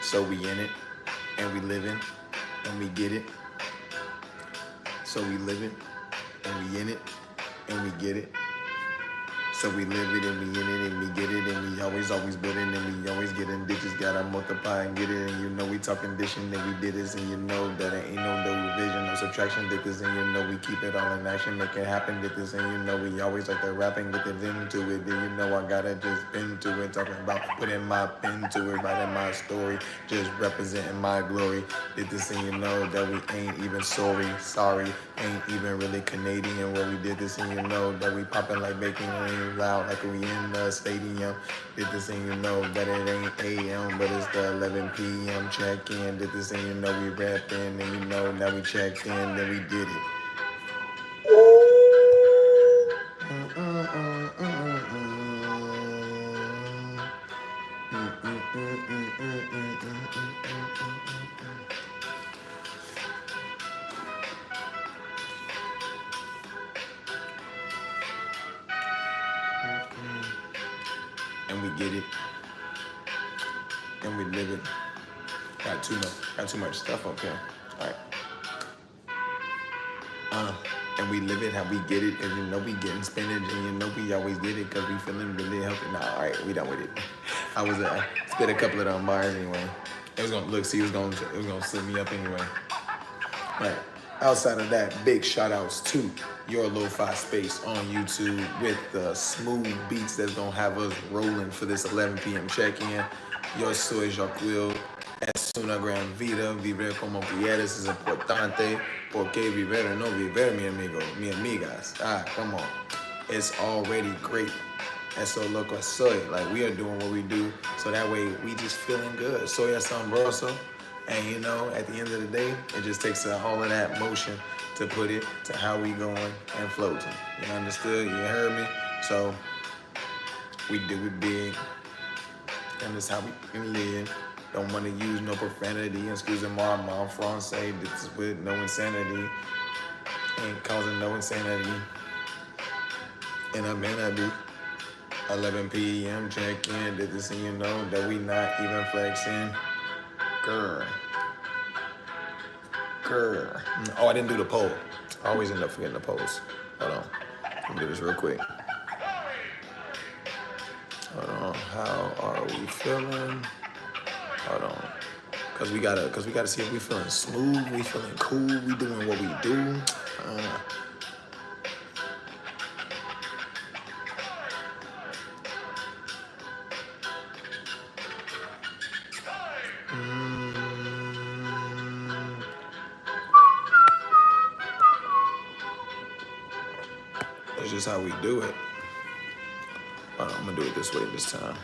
So we in it, and we living, and we get it. So we live it, and we in it, and we get it. So we live it and we in it and we get it and we always building and we always getting ditches. Gotta multiply and get it and you know we talking dishing and we did this and you know that it ain't no division, no subtraction. Did this and you know we keep it all in action, make it happen. Did this and you know we always like the rapping, get the vim to it. Then you know I gotta just bend to it, talking about putting my pen to it, writing my story, just representing my glory. Did this and you know that we ain't even sorry, ain't even really Canadian. Where we did this and you know that we popping like bacon and loud like we in the stadium. Did this and you know that it ain't AM, but it's the 11 p.m. check in. Did this and you know we rapping and you know that we checked in, then we did it. And we get it, and we live it. Got too much stuff up here. All right. And we live it how we get it, and you know we getting spinach, and you know we always did it, cause we feeling really healthy. Nah, all right, we done with it. I was spit a couple of them bars anyway. It was gonna slip me up anyway. Right. Outside of that, big shout outs to Your Lo-Fi Space on YouTube with the smooth beats that's gonna have us rolling for this 11 p.m. check-in. Yo soy Jacquil, es una gran vida, vivir como quieres es importante, porque vivir no vivir, mi amigo, mi amigas. Come on. It's already great. Eso loco soy. Like, we are doing what we do, so that way we just feeling good. Soy asombroso. And you know, at the end of the day, it just takes all of that motion to put it to how we going and floating. You understood? You heard me? So we do it big, and that's how we can live. Don't want to use no profanity. Excusez-moi, mon français. This is with no insanity. Ain't causing no insanity. And I may not be. 11 p.m. check in. Did this and you know that we not even flexing. Girl. Oh, I didn't do the poll. I always end up forgetting the polls. Hold on. Let me do this real quick. Hold on. How are we feeling? Hold on. Cause we gotta see if we feeling smooth, we feeling cool, we doing what we do. That's just how we do it. Hold on, I'm gonna do it this way this time.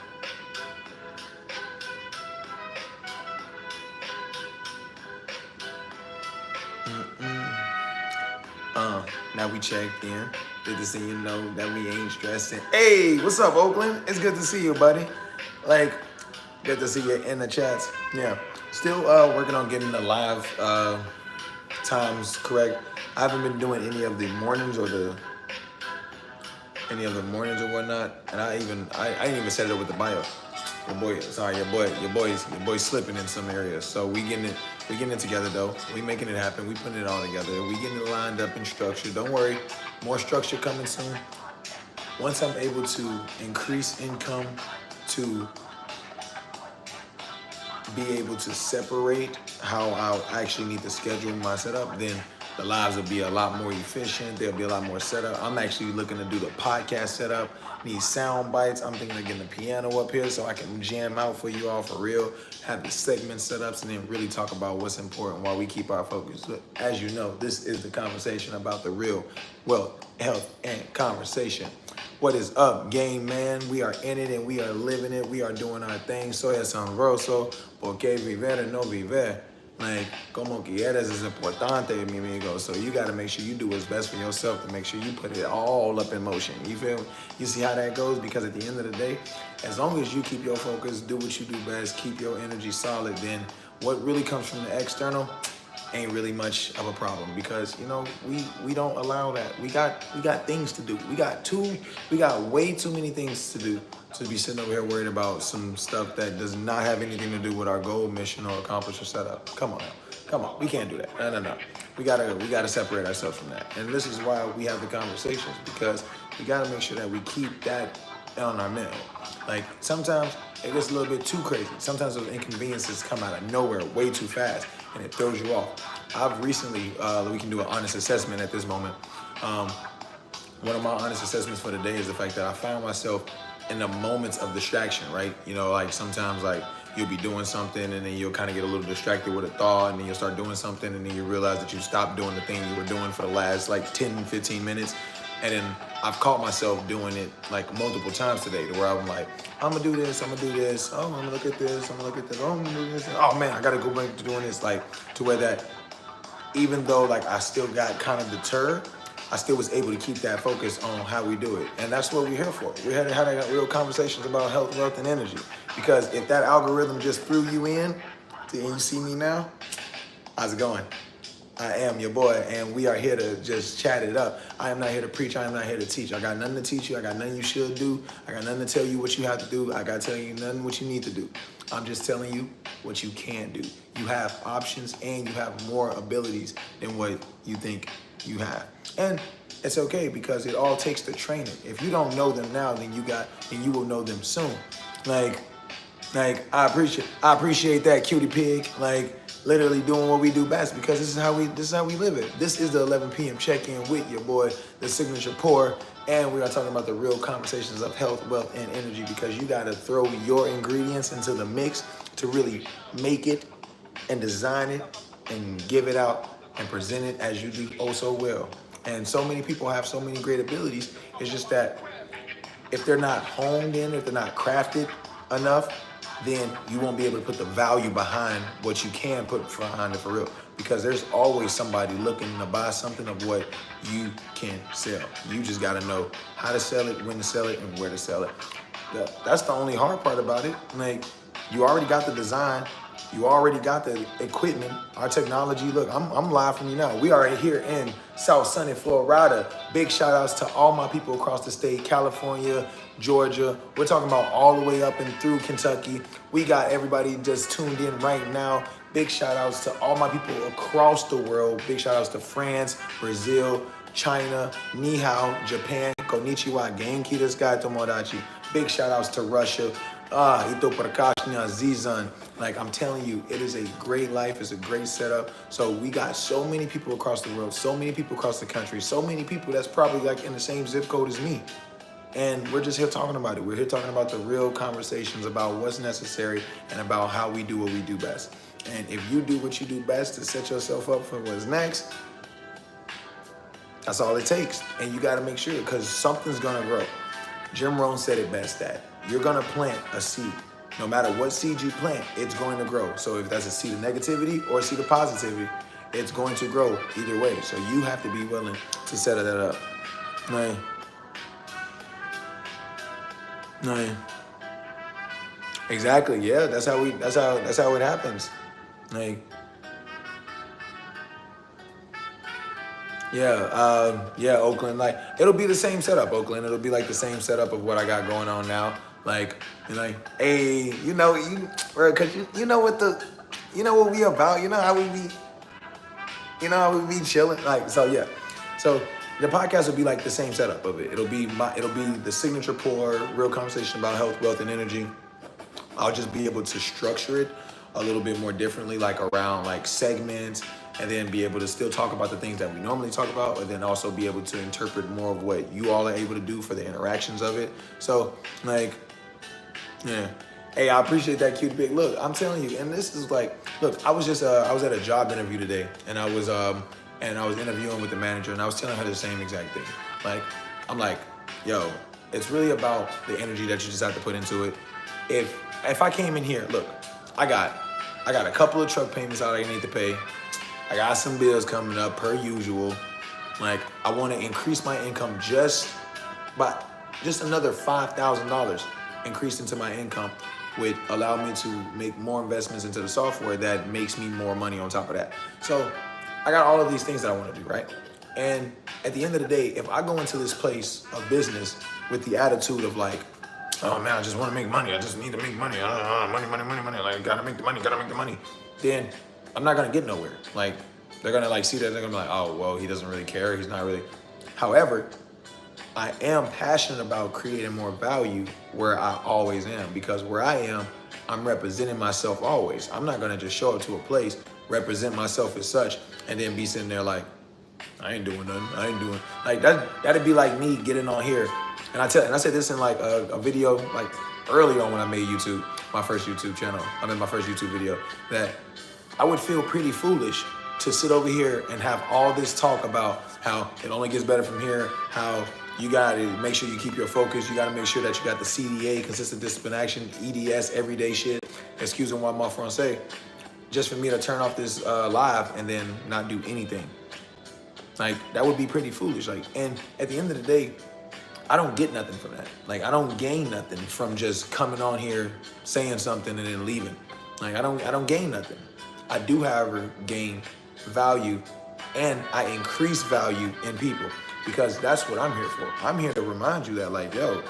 Now we checked in. Good to see you know that we ain't stressing. Hey, what's up, Oakland? It's good to see you, buddy. Like, good to see you in the chats. Yeah. Still working on getting the live times correct. I haven't been doing any of the mornings or whatnot. And I ain't even set it up with the bio. Your boy's slipping in some areas. So we getting it together though. We making it happen. We putting it all together. We getting it lined up and structured. Don't worry, more structure coming soon. Once I'm able to increase income to be able to separate how I actually need to schedule my setup, then the lives will be a lot more efficient. There'll be a lot more setup. I'm actually looking to do the podcast setup. Need sound bites. I'm thinking of getting the piano up here so I can jam out for you all for real. Have the segment setups and then really talk about what's important while we keep our focus. As you know, this is the conversation about the real wealth, health, and conversation. What is up, game man? We are in it and we are living it. We are doing our thing. Soy asombroso, porque vivir no vivir. Like, como quieres es importante, mi amigo. So you got to make sure you do what's best for yourself to make sure you put it all up in motion. You feel me? You see how that goes? Because at the end of the day, as long as you keep your focus, do what you do best, keep your energy solid, then what really comes from the external, ain't really much of a problem because we don't allow that. We got things to do. We got way too many things to do to be sitting over here worried about some stuff that does not have anything to do with our goal, mission, or accomplish or setup. Come on now. Come on, we can't do that. No. We gotta separate ourselves from that. And this is why we have the conversations, because we gotta make sure that we keep that on our mental. Like sometimes it gets a little bit too crazy. Sometimes those inconveniences come out of nowhere way too fast and it throws you off. I've recently, we can do an honest assessment at this moment. One of my honest assessments for the day is the fact that I found myself in the moments of distraction, right? Like sometimes like you'll be doing something and then you'll kind of get a little distracted with a thought and then you'll start doing something and then you realize that you stopped doing the thing you were doing for the last like 10, 15 minutes. And then I've caught myself doing it like multiple times today to where I'm like, I'm gonna do this, oh, I'm gonna look at this, oh, I'm gonna do this. Oh man, I gotta go back to doing this. Like to where that even though like I still got kind of deterred, I still was able to keep that focus on how we do it. And that's what we're here for. We're here to have real conversations about health, wealth, and energy. Because if that algorithm just threw you in, and you see me now, how's it going? I am your boy, and we are here to just chat it up. I am not here to preach. I am not here to teach. I got nothing to teach you. I got nothing you should do. I got nothing to tell you what you have to do. I got to tell you nothing what you need to do. I'm just telling you what you can do. You have options, and you have more abilities than what you think you have. And it's okay because it all takes the training. If you don't know them now, then you will know them soon. Like I appreciate that, cutie pig. Like literally doing what we do best because this is how we live it. This is the 11 p.m. check-in with your boy, the Signature Pour, and we are talking about the real conversations of health, wealth, and energy because you got to throw your ingredients into the mix to really make it and design it and give it out and present it as you do oh so well. And so many people have so many great abilities. It's just that if they're not honed in, if they're not crafted enough, then you won't be able to put the value behind what you can put behind it for real. Because there's always somebody looking to buy something of what you can sell. You just gotta know how to sell it, when to sell it, and where to sell it. That's the only hard part about it. Like, you already got the design, you already got the equipment, our technology. Look, I'm live from you now. We are here in South Sunny, Florida. Big shout outs to all my people across the state, California, Georgia. We're talking about all the way up and through Kentucky. We got everybody just tuned in right now. Big shout outs to all my people across the world. Big shout outs to France, Brazil, China, Ni Hao, Japan, Konnichiwa, Genki desu ka tomodachi. Big shout outs to Russia. Ito Prakashnia Zizan. Like I'm telling you, it is a great life. It's a great setup. So we got so many people across the world, so many people across the country, so many people that's probably like in the same zip code as me. And we're just here talking about it. We're here talking about the real conversations about what's necessary and about how we do what we do best. And if you do what you do best to set yourself up for what's next, that's all it takes. And you got to make sure because something's going to grow. Jim Rohn said it best that you're going to plant a seed. No matter what seed you plant, it's going to grow. So if that's a seed of negativity or a seed of positivity, it's going to grow either way. So you have to be willing to set that up. Right. No. Exactly. Yeah, that's how it happens. Like, yeah, Oakland. Like, it'll be the same setup, Oakland. It'll be like the same setup of what I got going on now. Like, hey, cause you know what we about. You know how we be chilling. Like, so yeah, so. The podcast will be like the same setup of it. It'll be the Signature Pour, real conversation about health, wealth, and energy. I'll just be able to structure it a little bit more differently, like around like segments, and then be able to still talk about the things that we normally talk about, and then also be able to interpret more of what you all are able to do for the interactions of it. So like, yeah. Hey, I appreciate that, cute big. Look, I'm telling you, and this is like, look, I was at a job interview today, and I was interviewing with the manager, and I was telling her the same exact thing. Like, I'm like, yo, it's really about the energy that you just have to put into it. If I came in here, look, I got a couple of truck payments out I need to pay. I got some bills coming up per usual. Like, I want to increase my income just another $5,000 increase into my income would allow me to make more investments into the software that makes me more money on top of that. So I got all of these things that I want to do, right? And at the end of the day, if I go into this place of business with the attitude of like, oh man, I just want to make money. I just need to make money. Money. Like, gotta make the money. Then I'm not gonna get nowhere. Like, they're gonna like see that, they're gonna be like, oh, well, he doesn't really care. He's not really. However, I am passionate about creating more value where I always am, because where I am, I'm representing myself always. I'm not gonna just show up to a place, represent myself as such, and then be sitting there like, I ain't doing nothing. I ain't doing like that. That'd be like me getting on here, and I said this in like a video like early on when I made YouTube, my first YouTube channel. I mean my first YouTube video, that I would feel pretty foolish to sit over here and have all this talk about how it only gets better from here, how you gotta make sure you keep your focus, you gotta make sure that you got the CDA, consistent discipline action, EDS, everyday shit, excuse me moi français, just for me to turn off this live and then not do anything. Like, that would be pretty foolish. Like, and at the end of the day, I don't get nothing from that. Like, I don't gain nothing from just coming on here, saying something and then leaving. Like, I don't gain nothing. I do, however, gain value, and I increase value in people, because that's what I'm here for. I'm here to remind you that, like, yo,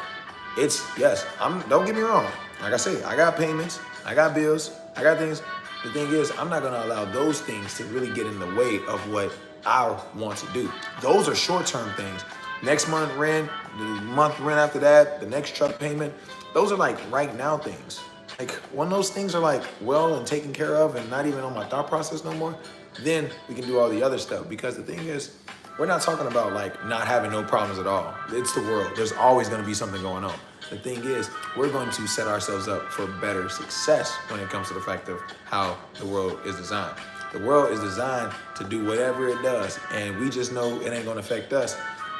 don't get me wrong. Like I say, I got payments, I got bills, I got things. The thing is, I'm not gonna allow those things to really get in the way of what I want to do. Those are short-term things. Next month rent, the month rent after that, the next truck payment, those are like right now things. Like, when those things are like well and taken care of and not even on my thought process no more, then we can do all the other stuff. Because the thing is, we're not talking about like not having no problems at all. It's the world. There's always gonna be something going on. The thing is, we're going to set ourselves up for better success when it comes to the fact of how the world is designed. The world is designed to do whatever it does, and we just know it ain't gonna affect us.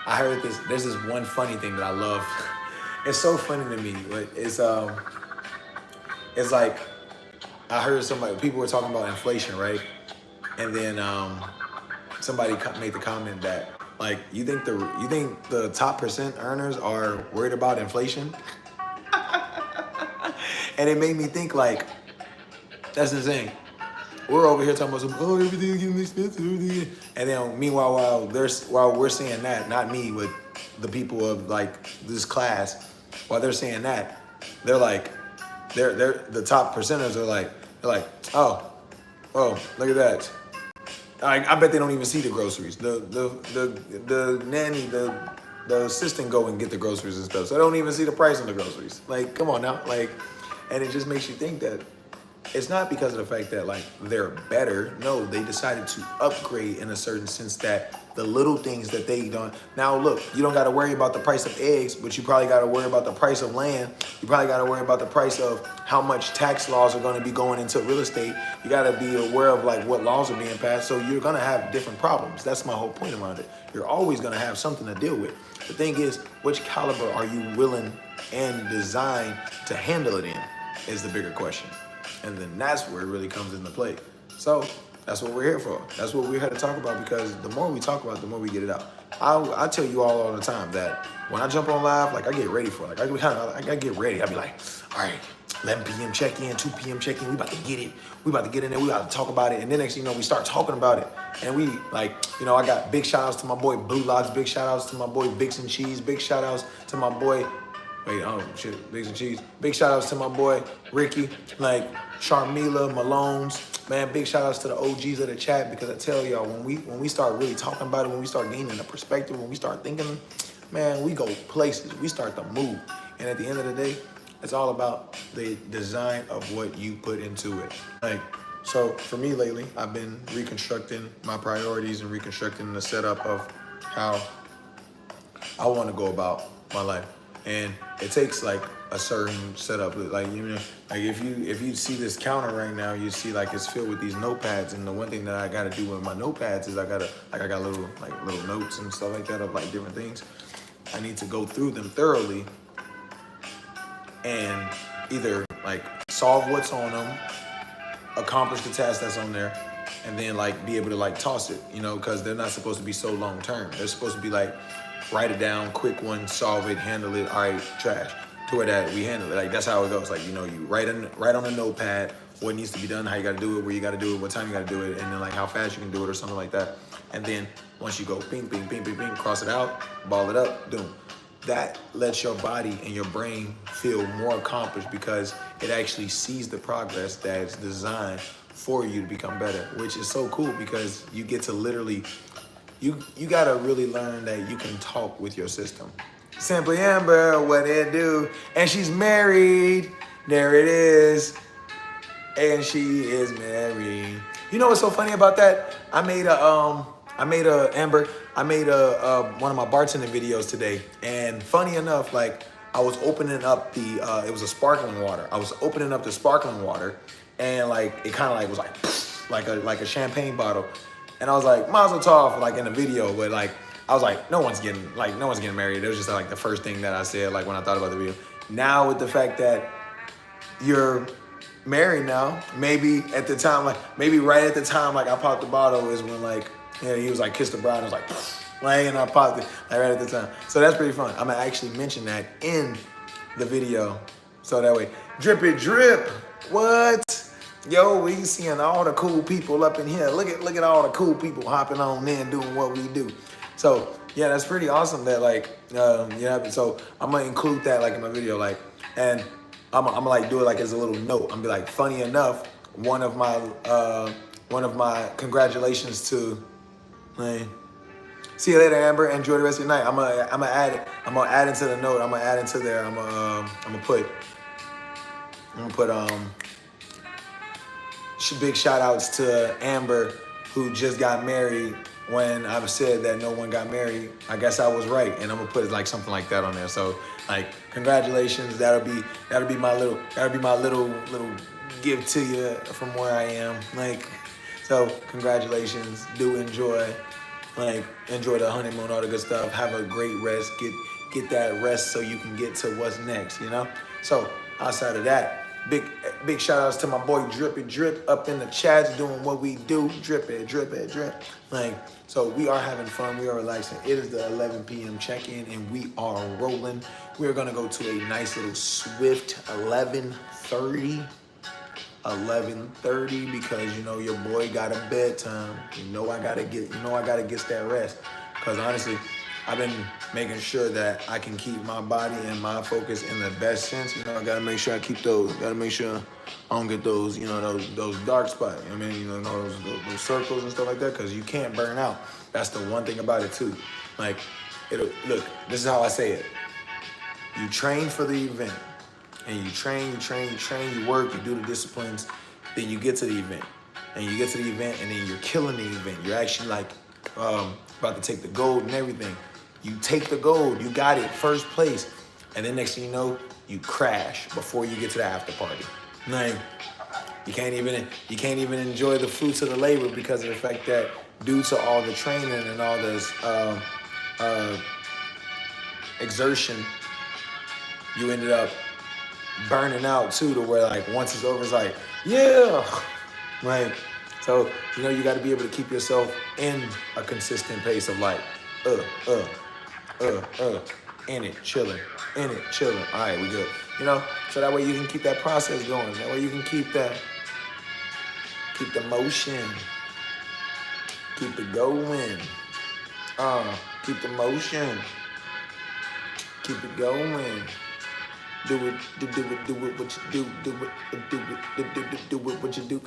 I heard there's this one funny thing that I love. It's so funny to me, but it's like, I heard people were talking about inflation, right? And then somebody made the comment that, like, you think the top percent earners are worried about inflation? And it made me think, like, that's insane. We're over here talking about everything getting expensive, and then meanwhile, while we're saying that, not me, but the people of like this class, while they're saying that, they're like, they're the top percenters are like, oh, look at that. I bet they don't even see the groceries. The nanny, the assistant go and get the groceries and stuff, so they don't even see the price on the groceries. Like, come on now, like, and it just makes you think that it's not because of the fact that like they're better. No, they decided to upgrade in a certain sense, that the little things that they don't. Now look, you don't got to worry about the price of eggs, but you probably got to worry about the price of land. You probably got to worry about the price of how much tax laws are going to be going into real estate. You got to be aware of like what laws are being passed. So you're going to have different problems. That's my whole point around it. You're always going to have something to deal with. The thing is, which caliber are you willing and designed to handle it in is the bigger question. And then that's where it really comes into play. So that's what we're here for. That's what we're here to talk about, because the more we talk about it, the more we get it out. I tell you all the time that when I jump on live, like, I get ready for it. Like, I get ready. I be like, all right, 11 p.m. check-in, 2 p.m. check-in. We about to get it. We about to get in there. We about to talk about it. And then next thing you know, we start talking about it. And we like, you know, I got big shout outs to my boy Blue Locks. Big shout outs to my boy Bix and Cheese. Big shout outs to my boy, Bix and Cheese. Big shout outs to my boy Ricky, like Sharmila, Malone's. Man, big shout outs to the OGs of the chat, because I tell y'all, when we start really talking about it, when we start gaining a perspective, when we start thinking, man, we go places. We start to move. And at the end of the day, it's all about the design of what you put into it. Like, so for me lately, I've been reconstructing my priorities and reconstructing the setup of how I want to go about my life. And it takes like a certain setup. Like, you know, like if you see this counter right now, you see like it's filled with these notepads. And the one thing that I got to do with my notepads is I got little notes and stuff like that of like different things. I need to go through them thoroughly and either like solve what's on them, accomplish the task that's on there, and then like be able to like toss it, you know, because they're not supposed to be so long term. They're supposed to be like, write it down, quick one, solve it, handle it, all right, trash. to where that we handle it. Like that's how it goes. Like, you know, you write on a notepad what needs to be done, how you got to do it, where you got to do it, what time you got to do it, and then like how fast you can do it or something like that. And then once you go bing, bing, bing, bing, bing, cross it out, ball it up, boom. That lets your body and your brain feel more accomplished because it actually sees the progress that's designed for you to become better, which is so cool because you get to literally, you gotta really learn that you can talk with your system. Simply Amber, what it do? And she's married. There it is. And she is married. You know what's so funny about that? I made a one of my bartending videos today, and funny enough, like I was opening up the it was a sparkling water. I was opening up the sparkling water, and like it kind of like was like a champagne bottle, and I was like Mazel Tov like in the video, but like I was like no one's getting married. It was just like the first thing that I said like when I thought about the video. Now with the fact that you're married now, maybe at the time, like maybe right at the time like I popped the bottle is when like, you know, he was like kiss the bride. I was like, and I popped it like right at the time. So that's pretty fun. I'm gonna actually mention that in the video, so that way, drip it drip. What? Yo, we seeing all the cool people up in here. Look at all the cool people hopping on in doing what we do. So yeah, that's pretty awesome. That like, yeah. So I'm gonna include that like in my video, like, and I'm like do it like as a little note. I'm gonna be like, funny enough, one of my congratulations to. Hey. See you later, Amber. Enjoy the rest of your night. I'm gonna add into the note. I'm gonna add into there. I'm gonna put big shout outs to Amber, who just got married. When I've said that no one got married, I guess I was right, and I'm gonna put like something like that on there. So like, congratulations. That'll be my little gift to you from where I am. Like. So congratulations, do enjoy the honeymoon, all the good stuff. Have a great rest, get that rest so you can get to what's next, you know? So outside of that, big shout outs to my boy Drippy Drip up in the chats doing what we do, drip it, drip. Like, so we are having fun, we are relaxing. It is the 11 p.m. check-in and we are rolling. We're gonna go to a nice little swift 11:30 because you know your boy got a bedtime. You know I gotta get that rest. Cause honestly, I've been making sure that I can keep my body and my focus in the best sense. You know, I gotta make sure I keep those. Gotta make sure I don't get those, you know, those dark spots. I mean, you know, those circles and stuff like that. Cause you can't burn out. That's the one thing about it too. Like, look. This is how I say it. You train for the event. And you train, you work, you do the disciplines, then you get to the event. And you get to the event and then you're killing the event. You're actually like about to take the gold and everything. You take the gold, you got it, first place. And then next thing you know, you crash before you get to the after party. Like, you can't even enjoy the fruits of the labor because of the fact that due to all the training and all this exertion, you ended up burning out too, to where like once it's over, it's like, yeah, right. So you know you got to be able to keep yourself in a consistent pace of like, in it, chilling. All right, we good. You know, so that way you can keep that process going. That way you can keep the motion, keep it going. Keep the motion, keep it going. Do it what you do what you do.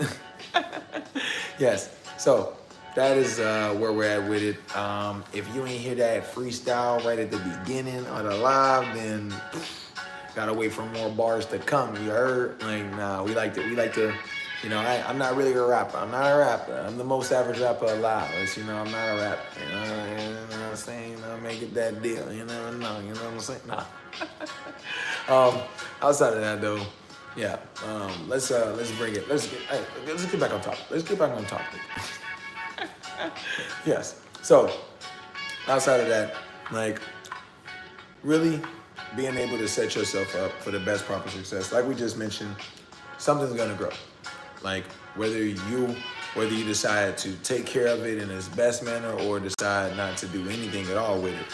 Yes, so that is where we're at with it. If you ain't hear that freestyle right at the beginning of the live, then gotta wait for more bars to come. You heard? Like, nah, we like to. You know, I'm not really a rapper. I'm not a rapper. I'm the most average rapper alive. You know, I'm not a rapper. You know what I'm saying? You know, make it that deal. You never know. You know what I'm saying? Nah. Outside of that though, yeah. Let's bring it. Let's get back on topic. Yes. So outside of that, like really being able to set yourself up for the best proper success. Like we just mentioned, something's gonna grow. Like whether you decide to take care of it in its best manner or decide not to do anything at all with it,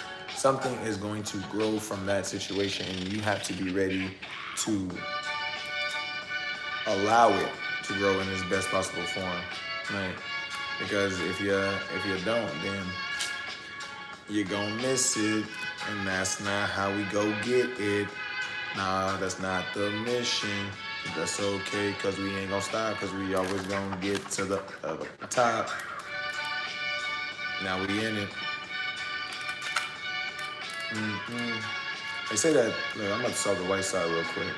something is going to grow from that situation, and you have to be ready to allow it to grow in its best possible form, right? Because if you don't, then you're gonna miss it, and that's not how we go get it. Nah, that's not the mission. That's okay, cause we ain't gonna stop, cause we always gonna get to the top. Now we in it. They say that. Look, I'm about to solve the white side real quick.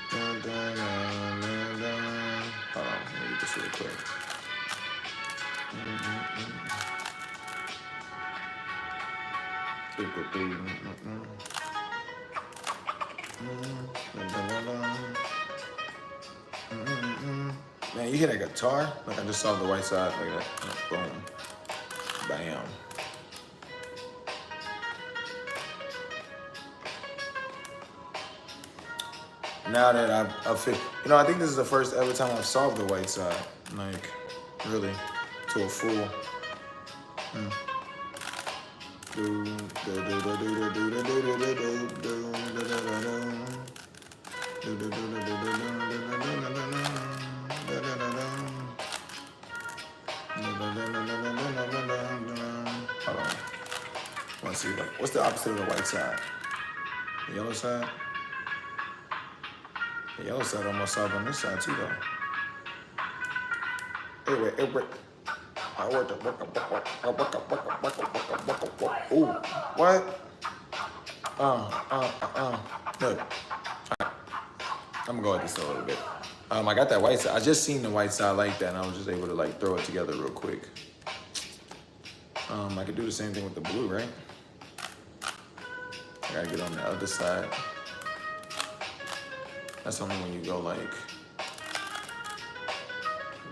Dun, dun, dun, dun, dun. Hold on, let me get this real quick. Man, you hear that guitar? Like I just saw the white side like that. Boom. Bam. Now that I've fit, I think this is the first ever time I've solved the white side. Like, really, to a full. Hold on. Let's see. What's the opposite of the white side? The yellow side? The yellow side almost solved on this side too, though. Anyway. Ooh, what? Look, I'm gonna go at this a little bit. I got that white side. I just seen the white side like that, and I was just able to like throw it together real quick. I could do the same thing with the blue, right? I gotta get on the other side. That's only when you go like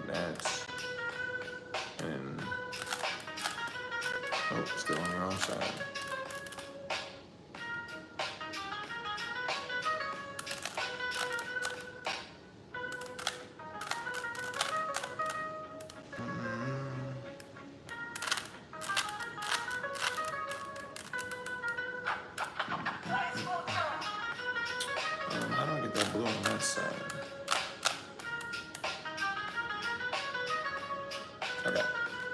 that. And still on the wrong side. How do I get that blue on that side? Okay.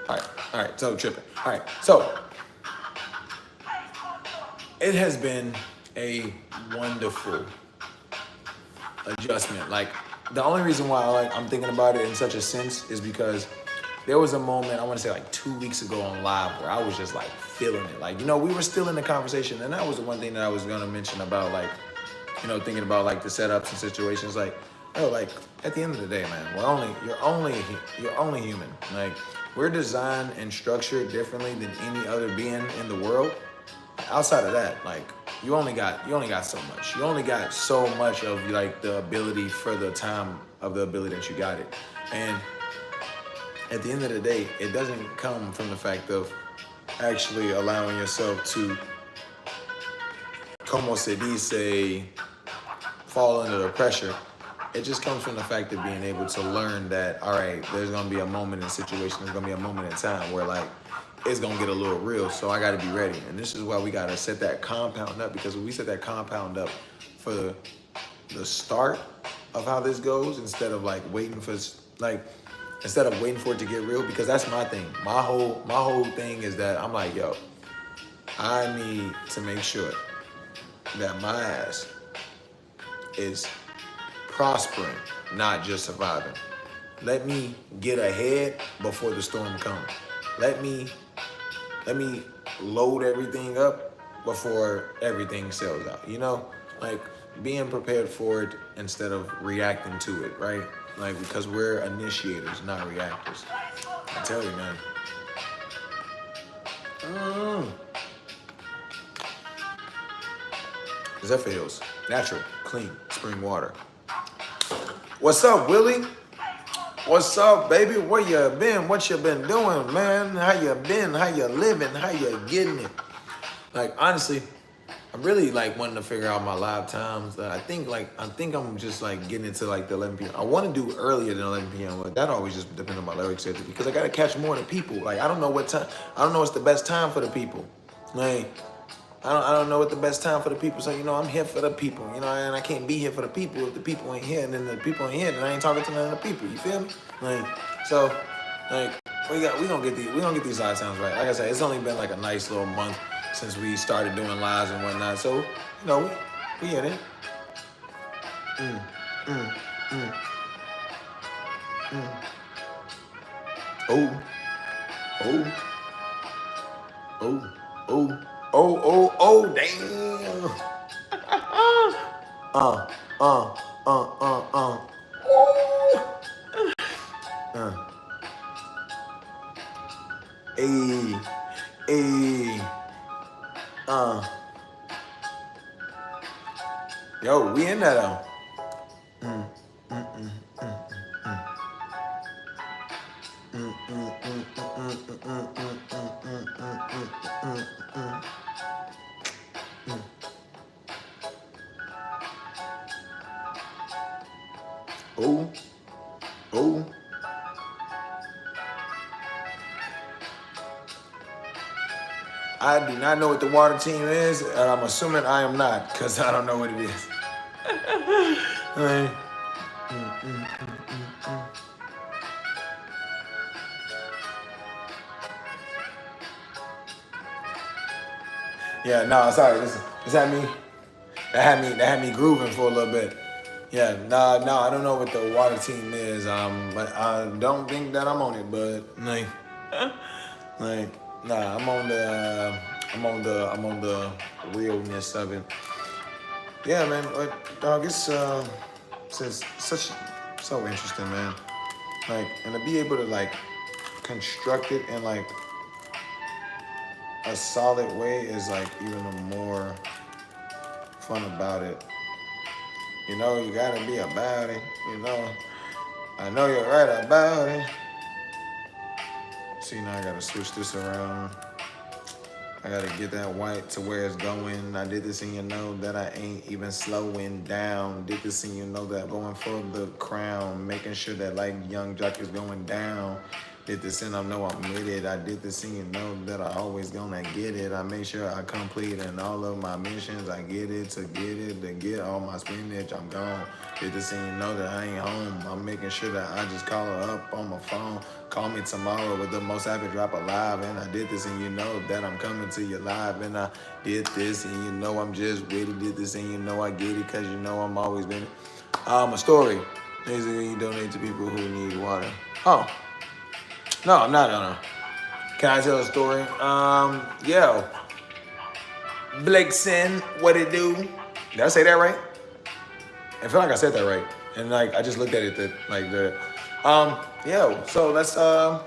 All right. So tripping. All right. So it has been a wonderful adjustment. Like the only reason why I'm thinking about it in such a sense is because there was a moment, I want to say like 2 weeks ago on live, where I was just like feeling it. Like, we were still in the conversation, and that was the one thing that I was gonna mention about like, thinking about like the setups and situations. Like, like at the end of the day, man, you're only human. Like, we're designed and structured differently than any other being in the world. Outside of that, like, you only got so much. You only got so much of like the ability for the time of the ability that you got it. And at the end of the day, it doesn't come from the fact of actually allowing yourself to, como se dice, fall under the pressure. It just comes from the fact of being able to learn that, all right, there's gonna be a moment in a situation, there's gonna be a moment in time where like, it's gonna get a little real, so I gotta be ready. And this is why we gotta set that compound up, because when we set that compound up for the start of how this goes, instead of waiting for it to get real, because that's my thing. My whole thing is that I'm like, yo, I need to make sure that my ass is prospering, not just surviving. Let me get ahead before the storm comes. Let me load everything up before everything sells out. Like being prepared for it instead of reacting to it, right? Like, because we're initiators, not reactors. I tell you, man. Zephyr Hills, natural, clean, spring water. What's up, Willie? What's up, baby? Where you been? What you been doing, man? How you been? How you living? How you getting it? Like, honestly, I'm really wanting to figure out my live times. I think I'm just getting into the 11 p.m. I want to do earlier than 11 p.m. But that always just depends on my lyric schedule, because I gotta catch more of the people. I don't know what time. I don't know what's the best time for the people. Like, I don't know what the best time for the people. So, you know, I'm here for the people, you know, and I can't be here for the people if the people ain't here, and then the people ain't here, then I ain't talking to none of the people, you feel me? Like, so, like, we gonna get these live sounds right. Like I said, it's only been like a nice little month since we started doing lives and whatnot. So, you know, we in it. Oh, oh, oh, damn. Uh, uh, uh, uh, uh. Uh. Ayy, ayy, yo, we in that though. Oh, oh. I do not know what the water team is, and I'm assuming I am not, because I don't know what it is. Yeah, no, sorry. Listen, that had me grooving for a little bit. Yeah, no, I don't know what the water team is. But I don't think that I'm on it. But nah, I'm on the realness of it. Yeah, man. But dog, it's so interesting, man. Like, and to be able to like construct it in like a solid way is like even more fun about it. You know, you gotta be about it. You know, I know you're right about it. See, now I gotta switch this around. I gotta get that white to where it's going. I did this and you know that I ain't even slowing down. Did this and you know that I'm going for the crown. Making sure that like Young Jock is going down. Did this and I know I'm with it. I did this and you know that I always gonna get it. I make sure I complete in all of my missions. I get it, to get all my spinach. I'm gone. Did this and you know that I ain't home. I'm making sure that I just call her up on my phone. Call me tomorrow with the most happy drop alive. And I did this and you know that I'm coming to you live. And I did this and you know I'm just with it. Did this and you know I get it cause you know I'm always been it. A story. Basically you donate to people who need water. Oh. No. Can I tell a story? Yo. Blake Sin, what it do? Did I say that right? I feel like I said that right. And like I just looked at it yo, so let's let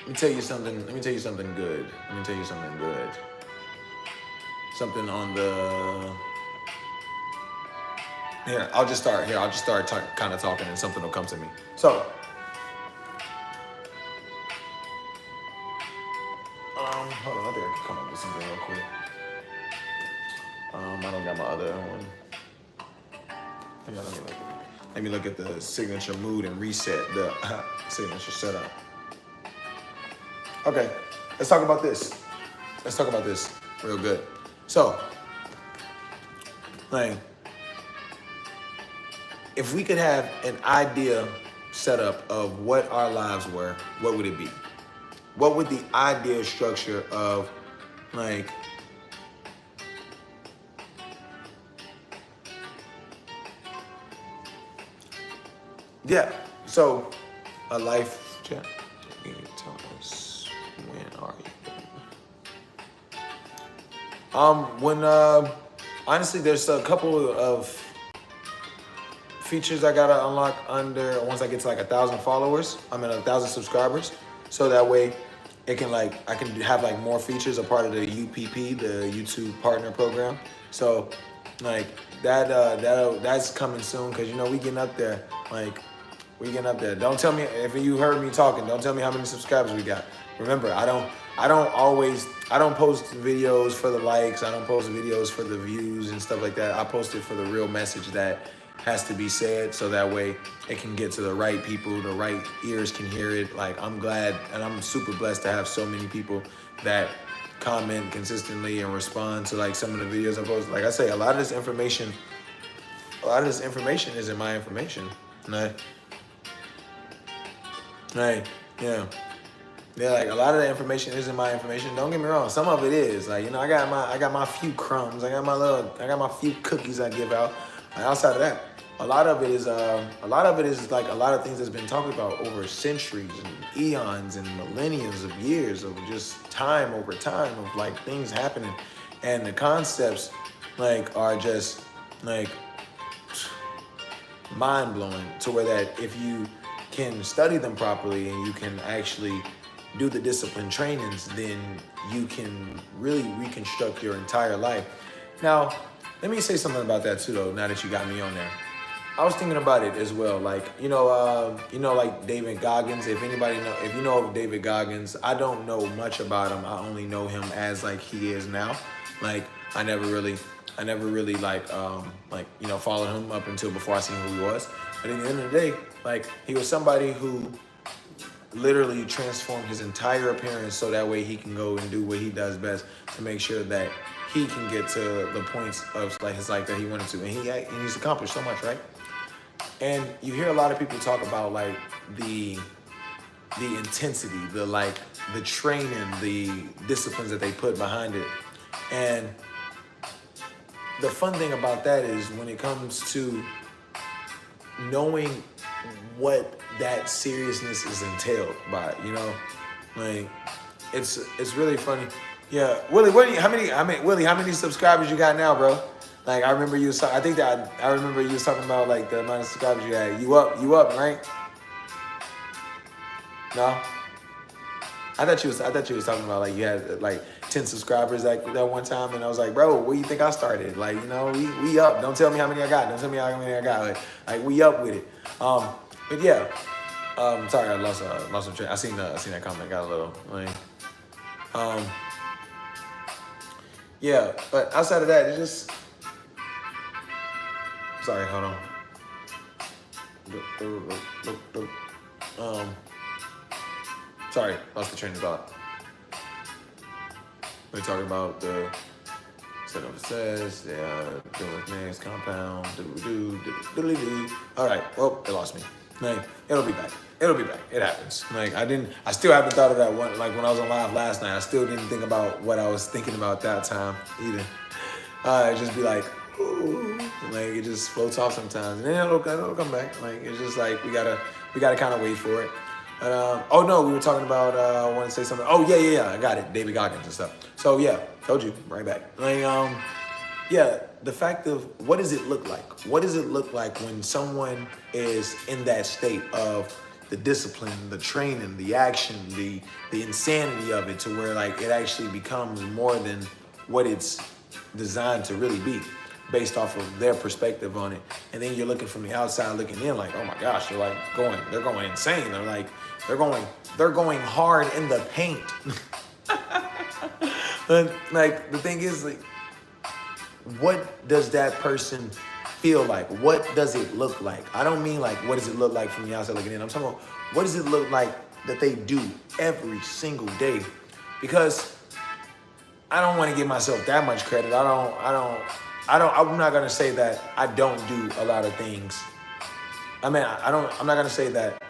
me tell you something good. Something on the I'll just start kind of talking and something will come to me. So hold on, I think I can come up with something real quick. I don't got my other one. Let me look at the signature mood and reset the signature setup. Okay, let's talk about this. Real good. So, like, if we could have an idea set up of what our lives were, what would it be? What would the idea structure of, like, yeah, so a life, Jack, can you tell us when are you? Honestly, there's a couple of features I gotta unlock under once I get to like 1,000 followers. 1,000 subscribers. So that way it can I can have like more features, a part of the UPP, the YouTube Partner Program. So like that's coming soon because you know we getting up there. Don't tell me if you heard me talking. Don't tell me how many subscribers we got. Remember, I don't post videos for the likes. I don't post videos for the views and stuff like that. I post it for the real message that has to be said so that way it can get to the right people, the right ears can hear it. Like, I'm glad and I'm super blessed to have so many people that comment consistently and respond to like some of the videos I post. Like I say, a lot of this information isn't my information. Like, yeah. Yeah, like a lot of the information isn't my information. Don't get me wrong. Some of it is. Like, you know, I got my few crumbs. I got my few cookies I give out. Like, outside of that, a lot of it is like a lot of things that's been talked about over centuries and eons and millenniums of years of just time over time of like things happening. And the concepts like are just like mind blowing to where that if you can study them properly and you can actually do the discipline trainings, then you can really reconstruct your entire life. Now, let me say something about that too, though. Now that you got me on there, I was thinking about it as well. Like, like David Goggins. If you know of David Goggins, I don't know much about him. I only know him as like he is now. Like, I never really followed him up until before I seen who he was. But at the end of the day, like, he was somebody who literally transformed his entire appearance so that way he can go and do what he does best to make sure that he can get to the points of like his life that he wanted to, and he's accomplished so much, right? And you hear a lot of people talk about like the intensity, the training, the disciplines that they put behind it. And the fun thing about that is when it comes to knowing what that seriousness is entailed by, you know, like it's really funny. Yeah, Willie, how many subscribers you got now, bro? Like, I remember you was talking about like the amount of subscribers you had. You up, right? No? I thought you was talking about like you had like 10 subscribers like that one time, and I was like, bro, where you think I started? Like, you know, we up. Don't tell me how many I got. Like we up with it. But yeah. Sorry, I lost some train. I seen that comment. Got a little like. Yeah, but outside of that, it's just. Sorry, hold on. Sorry, lost the train of thought. We're talking about the setup says, doing with names, compound, do. All right, well, it lost me. Like, it'll be back. It happens. Like, I still haven't thought of that one. Like, when I was on live last night, I still didn't think about what I was thinking about that time either. It just be like, ooh, like it just floats off sometimes, and then it'll come back. Like, it's just like we gotta kind of wait for it. But, oh no, we were talking about. I want to say something. Oh yeah, I got it. David Goggins and stuff. So yeah, told you right back. Like, yeah, the fact of what does it look like? What does it look like when someone is in that state of the discipline, the training, the action, the insanity of it, to where like it actually becomes more than what it's designed to really be, based off of their perspective on it. And then you're looking from the outside looking in like, oh my gosh, they're going insane. They're going hard in the paint. But like the thing is, like, what does that person feel like? What does it look like? I don't mean like what does it look like from the outside looking in. I'm talking about what does it look like that they do every single day? Because I don't want to give myself that much credit. I'm not gonna say that I don't do a lot of things. I'm not gonna say that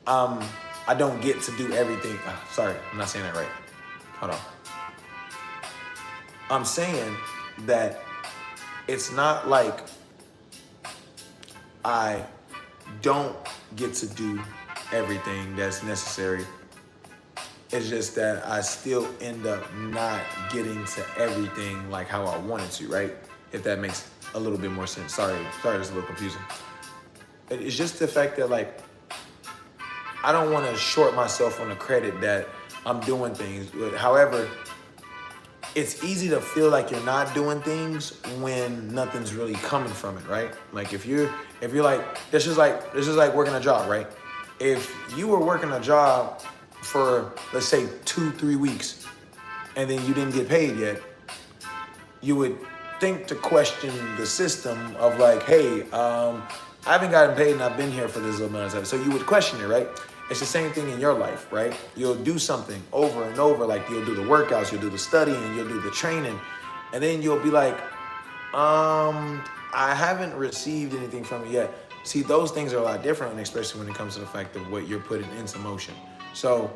I don't get to do everything. Sorry, I'm not saying that right. Hold on. I'm saying that it's not like I don't get to do everything that's necessary. It's just that I still end up not getting to everything like how I wanted to, right? If that makes a little bit more sense. Sorry, it's a little confusing. It's just the fact that like, I don't want to short myself on the credit that I'm doing things. However, it's easy to feel like you're not doing things when nothing's really coming from it, right? Like if you're like, this is like working a job, right? If you were working a job for, let's say 2-3 weeks, and then you didn't get paid yet, you would think to question the system of like, hey, I haven't gotten paid and I've been here for this little amount of time. So you would question it, right? It's the same thing in your life, right? You'll do something over and over, like you'll do the workouts, you'll do the studying, you'll do the training, and then you'll be like, I haven't received anything from it yet. See, those things are a lot different, and especially when it comes to the fact of what you're putting into motion. So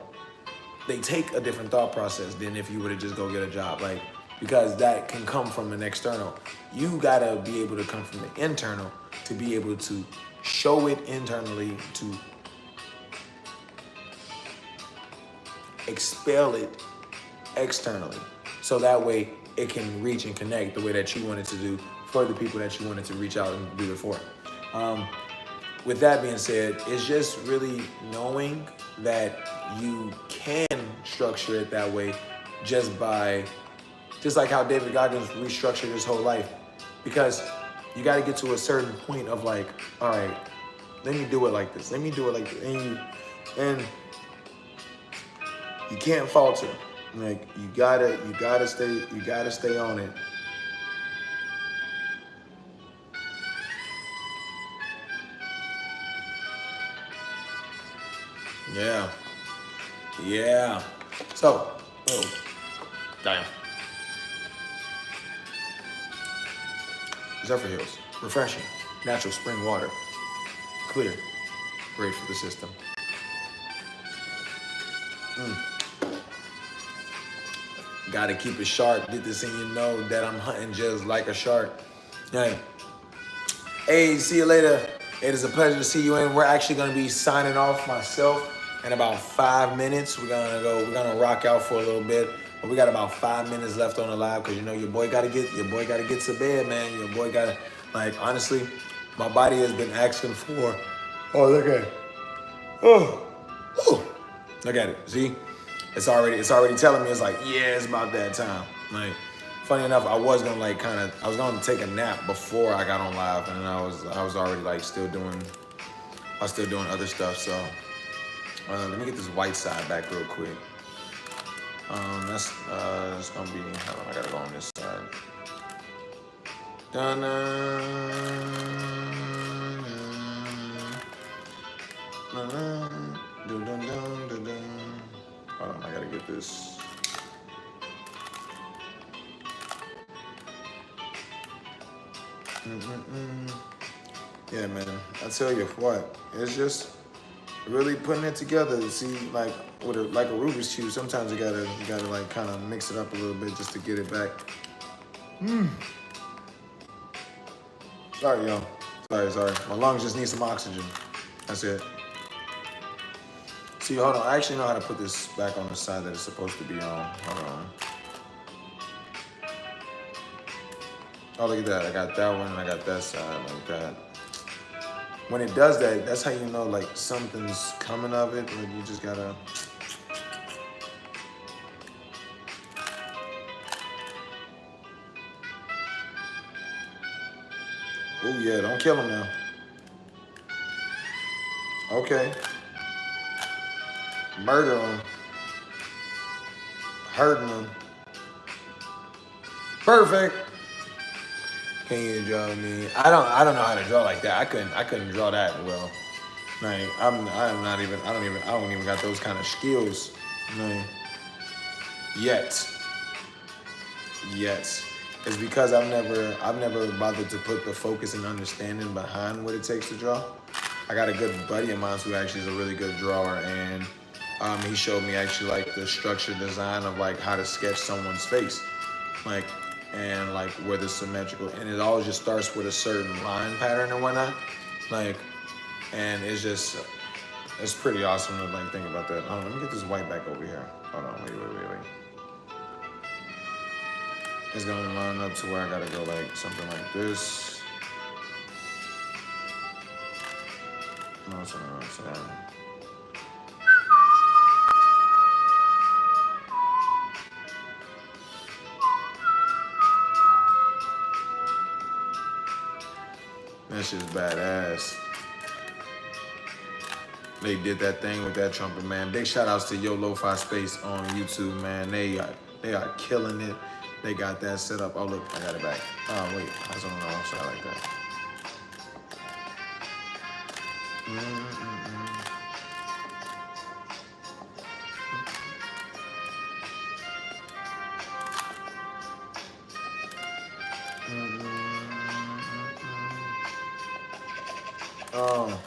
they take a different thought process than if you were to just go get a job, like, because that can come from an external. You gotta be able to come from the internal to be able to show it internally, to expel it externally. So that way it can reach and connect the way that you wanted to do for the people that you wanted to reach out and do it for. With that being said, it's just really knowing that you can structure it that way just like how David Goggins restructured his whole life. Because you got to get to a certain point of like, all right, let me do it like this. Let me do it like this. And you can't falter. Like you gotta stay on it. Yeah. So, damn. Zephyr Hills, refreshing, natural spring water, clear, great for the system. Gotta keep it sharp. Get this in your know that I'm hunting just like a shark. Hey, see you later. It is a pleasure to see you in. We're actually gonna be signing off myself in about 5 minutes. We're gonna rock out for a little bit. But we got about 5 minutes left on the live because you know your boy gotta get to bed, man. Your boy gotta, like, honestly, my body has been asking for. Oh, look at it. Look at it. See? It's already telling me, it's like, yeah, it's about that time. Like, funny enough, I was gonna take a nap before I got on live, and I was already like still doing other stuff. So let me get this white side back real quick. That's gonna be, hold on, I gotta go on this side. Hold on, I gotta get this. Yeah, man, I tell you what, it's just really putting it together. See, like with a Rubik's Cube, sometimes you gotta like kind of mix it up a little bit just to get it back. Sorry, yo. Sorry. My lungs just need some oxygen. That's it. See, hold on. I actually know how to put this back on the side that it's supposed to be on. Hold on. Oh, look at that. I got that one and I got that side like that. When it does that, that's how you know like something's coming of it. Like you just gotta. Oh yeah, don't kill him now. Okay. Murder him. Hurting him. Perfect. Can you draw me? I don't know how to draw like that. I couldn't draw that well. Like I don't even got those kind of skills. Like, yet. It's because I've never bothered to put the focus and understanding behind what it takes to draw. I got a good buddy of mine who actually is a really good drawer, and he showed me actually like the structured design of like how to sketch someone's face, like, and like where the symmetrical, and it always just starts with a certain line pattern and whatnot, like, and it's pretty awesome to like think about that. Let me get this white back over here. Hold on, wait. It's gonna line up to where I gotta go like something like this. No, it's not. That shit's badass. They did that thing with that trumpet, man. Big shout outs to Yo Lo-Fi Space on YouTube, man. They are killing it. They got that set up. Oh, look, I got it back. Oh, wait, I was on the wrong side like that. Oh.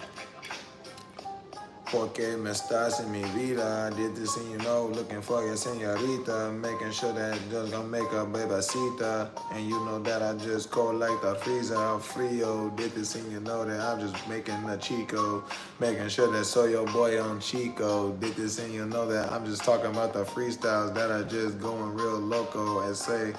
Porque me estás en mi vida. I did this and you know, looking for your señorita. Making sure that just gonna make a bebecita. And you know that I just cold like the freezer. I'm frio. Did this and you know that I'm just making a chico. Making sure that soy your boy on Chico. Did this and you know that I'm just talking about the freestyles that are just going real loco and say.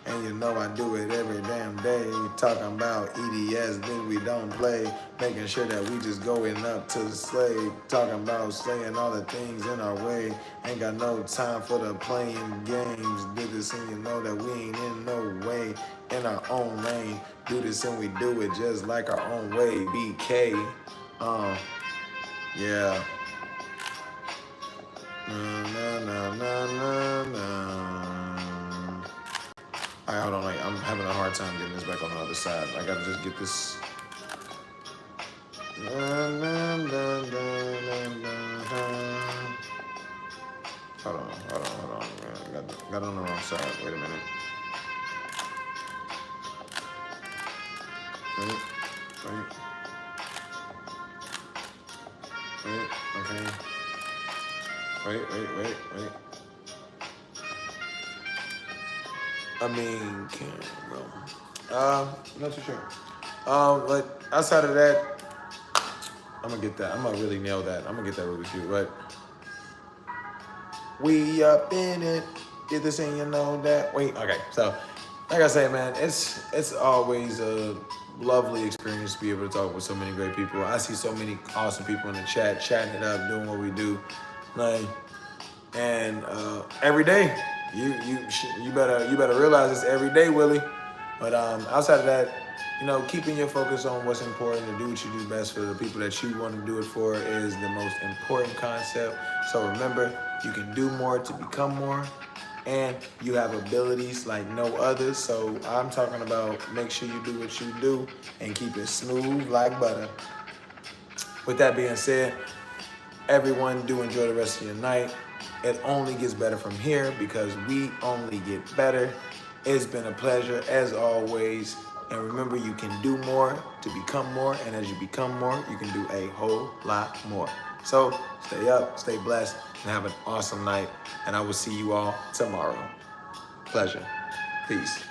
And you know I do it every damn day. Talking about EDS, then we don't play. Making sure that we just going up to the slave. Talking about slaying all the things in our way. Ain't got no time for the playing games. Did this and you know that we ain't in no way. In our own lane. Do this and we do it just like our own way. BK. Yeah. Na na na na na na. Alright, hold on, like I'm having a hard time getting this back on the other side. I gotta just get this. Hold on, man. Got it on the wrong side. Wait a minute. Okay. Wait. I mean, can't, bro. Not too sure. But outside of that, I'm gonna get that. I'm gonna really nail that. I'm gonna get that Rubik's Cube. But we up in it. Did this and you know that. Wait, okay. So, like I say, man, it's always a lovely experience to be able to talk with so many great people. I see so many awesome people in the chat, chatting it up, doing what we do, like, and every day. You better realize this every day, Willie. But outside of that, you know, keeping your focus on what's important to do what you do best for the people that you want to do it for is the most important concept. So remember, you can do more to become more, and you have abilities like no others. So I'm talking about make sure you do what you do and keep it smooth like butter. With that being said, everyone do enjoy the rest of your night. It only gets better from here because we only get better. It's been a pleasure as always. And remember, you can do more to become more. And as you become more, you can do a whole lot more. So stay up, stay blessed, and have an awesome night. And I will see you all tomorrow. Pleasure. Peace.